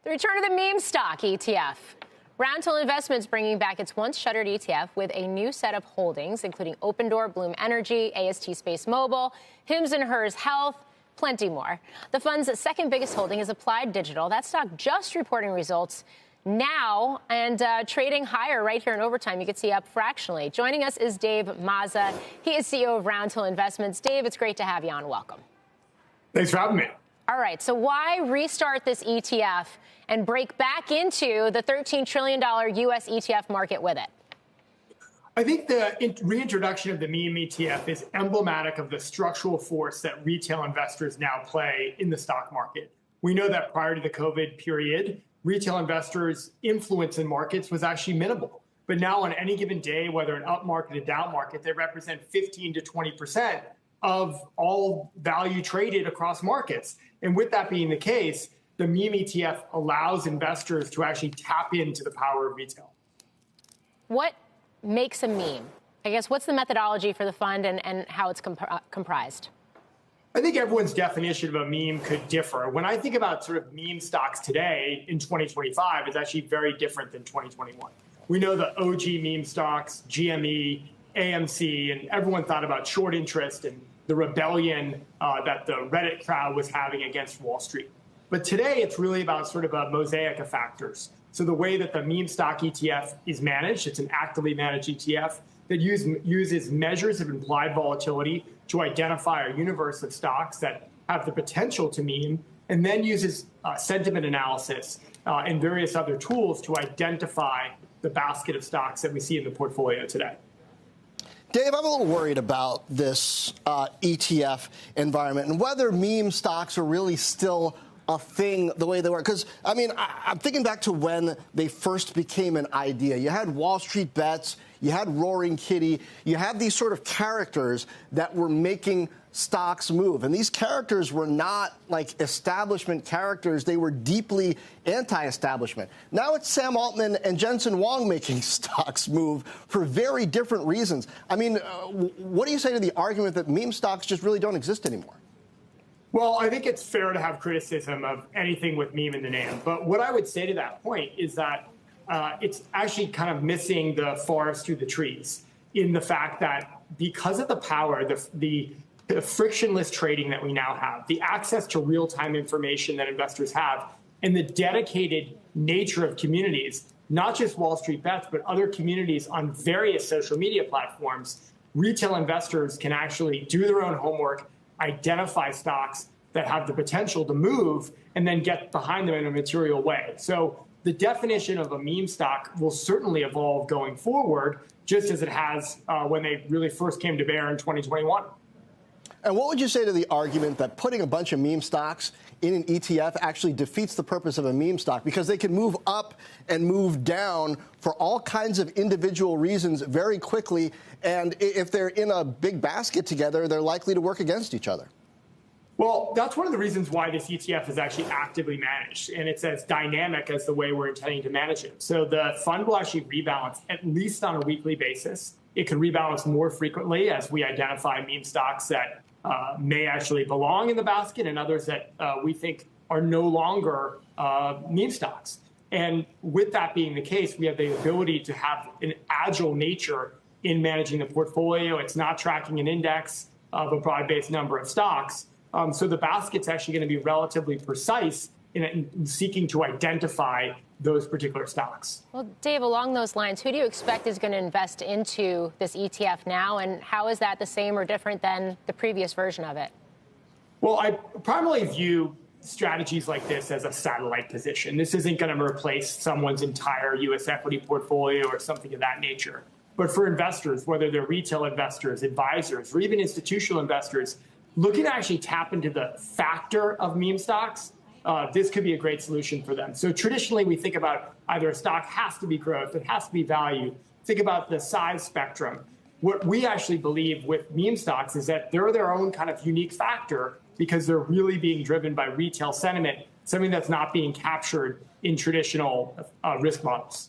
The return of the meme stock ETF. Roundhill Investments bringing back its once shuttered ETF with a new set of holdings, including Opendoor, Bloom Energy, AST Space Mobile, Hims and Hers Health, plenty more. The fund's second biggest holding is Applied Digital. That stock just reporting results now and trading higher right here in overtime. You can see up fractionally. Joining us is Dave Mazza. He is CEO of Roundhill Investments. Dave, it's great to have you on. Welcome. Thanks for having me. All right. So why restart this ETF and break back into the $13 trillion U.S. ETF market with it? I think the reintroduction of the meme ETF is emblematic of the structural force that retail investors now play in the stock market. We know that prior to the COVID period, retail investors' influence in markets was actually minimal. But now on any given day, whether an up market or down market, they represent 15 to 20% of all value traded across markets. And with that being the case, the meme ETF allows investors to actually tap into the power of retail. What makes a meme? I guess what's the methodology for the fund and how it's comprised? I think everyone's definition of a meme could differ. When I think about sort of meme stocks today in 2025, it's actually very different than 2021. We know the OG meme stocks, GME, AMC, and everyone thought about short interest and the rebellion that the Reddit crowd was having against Wall Street. But today, it's really about sort of a mosaic of factors. So the way that the meme stock ETF is managed, it's an actively managed ETF that uses measures of implied volatility to identify a universe of stocks that have the potential to meme, and then uses sentiment analysis and various other tools to identify the basket of stocks that we see in the portfolio today. Dave, I'm a little worried about this ETF environment and whether meme stocks are really still a thing the way they were. Because, I mean, I'm thinking back to when they first became an idea. You had Wall Street Bets, you had Roaring Kitty, you had these sort of characters that were making stocks move. And these characters were not like establishment characters. They were deeply anti-establishment. Now it's Sam Altman and Jensen Huang making stocks move for very different reasons. I mean, what do you say to the argument that meme stocks just really don't exist anymore? Well, I think it's fair to have criticism of anything with meme in the name. But what I would say to that point is that it's actually kind of missing the forest through the trees in the fact that because of the power, the frictionless trading that we now have, the access to real-time information that investors have, and the dedicated nature of communities, not just Wall Street Bets, but other communities on various social media platforms, retail investors can actually do their own homework, identify stocks that have the potential to move, and then get behind them in a material way. So the definition of a meme stock will certainly evolve going forward, just as it has when they really first came to bear in 2021. And what would you say to the argument that putting a bunch of meme stocks in an ETF actually defeats the purpose of a meme stock because they can move up and move down for all kinds of individual reasons very quickly, and if they're in a big basket together, they're likely to work against each other? Well, that's one of the reasons why this ETF is actually actively managed, and it's as dynamic as the way we're intending to manage it. So the fund will actually rebalance at least on a weekly basis. It can rebalance more frequently as we identify meme stocks that may actually belong in the basket and others that we think are no longer meme stocks. And with that being the case, we have the ability to have an agile nature in managing the portfolio. It's not tracking an index of a broad-based number of stocks. So the basket's actually going to be relatively precise in seeking to identify those particular stocks. Well, Dave, along those lines, who do you expect is going to invest into this ETF now, and how is that the same or different than the previous version of it? Well, I primarily view strategies like this as a satellite position. This isn't going to replace someone's entire U.S. equity portfolio or something of that nature. But for investors, whether they're retail investors, advisors, or even institutional investors, looking to actually tap into the factor of meme stocks, this could be a great solution for them. So traditionally, we think about either a stock has to be growth, it has to be value. Think about the size spectrum. What we actually believe with meme stocks is that they're their own kind of unique factor because they're really being driven by retail sentiment, something that's not being captured in traditional risk models.